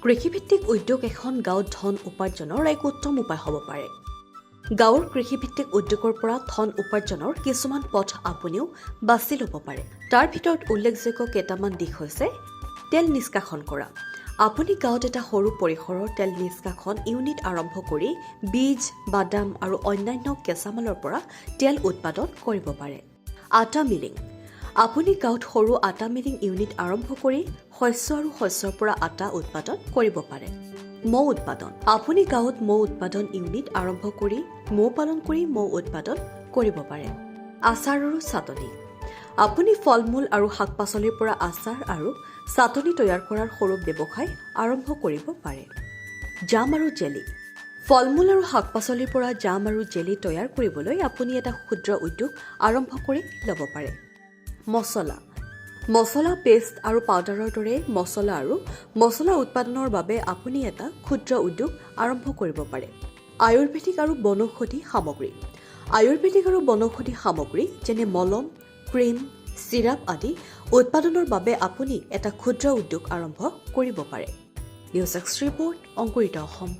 কৃষিভিত্তিক উদ্যোগ এখন গাঁৱত ধন উপাৰ্জনৰ এক উত্তম উপায় হ'ব পাৰে। গাঁৱৰ কৃষিভিত্তিক উদ্যোগৰ পৰা ধন উপাৰ্জনৰ কিছুমান পথ আপুনিও বাছি ল'ব পাৰে। তাৰ ভিতৰত উল্লেখযোগ্য কেইটামান দিশ হৈছে তেল নিষ্কাশন কৰা। আপুনি গাঁৱত এটা সৰু পৰিসৰৰ তেল নিষ্কাশন ইউনিট আৰম্ভ কৰি বীজ, বাদাম আৰু অন্যান্য কেঁচামালৰ পৰা তেল উৎপাদন কৰিব পাৰে। আটা মিলিং। আপুনি গাঁৱত সৰু আটা মিলিং ইউনিট আৰম্ভ কৰি শস্য আৰু শস্যৰ পৰা আটা উৎপাদন কৰিব পাৰে। মৌ উৎপাদন। আপুনি গাঁৱত মৌ উৎপাদন ইউনিট আৰম্ভ কৰি মৌ পালন কৰি মৌ উৎপাদন কৰিব পাৰে। আচাৰ আৰু চাটনি। আপুনি ফল-মূল আৰু শাক-পাচলিৰ পৰা আচাৰ আৰু চাটনি তৈয়াৰ কৰাৰ সৰু ব্যৱসায় আৰম্ভ কৰিব পাৰে। জাম আৰু জেলি। ফল-মূল আৰু শাক-পাচলিৰ পৰা জাম আৰু জেলি তৈয়াৰ কৰিবলৈ আপুনি এটা ক্ষুদ্ৰ উদ্যোগ আৰম্ভ কৰি ল'ব পাৰে। মছলা, পেষ্ট আৰু পাউডাৰৰ দৰে মছলা আৰু মছলা উৎপাদনৰ বাবে আপুনি এটা ক্ষুদ্ৰ উদ্যোগ আৰম্ভ কৰিব পাৰে। আয়ুৰ্বেদিক আৰু বনৌষধি সামগ্ৰী। আয়ুৰ্বেদিক আৰু বনৌষধি সামগ্ৰী যেনে মলম, ক্ৰীম, চিৰাপ আদি উৎপাদনৰ বাবে আপুনি এটা ক্ষুদ্ৰ উদ্যোগ আৰম্ভ কৰিব পাৰে। নিউজ এক্স ৰিপৰ্ট, অংকুৰিত অসম।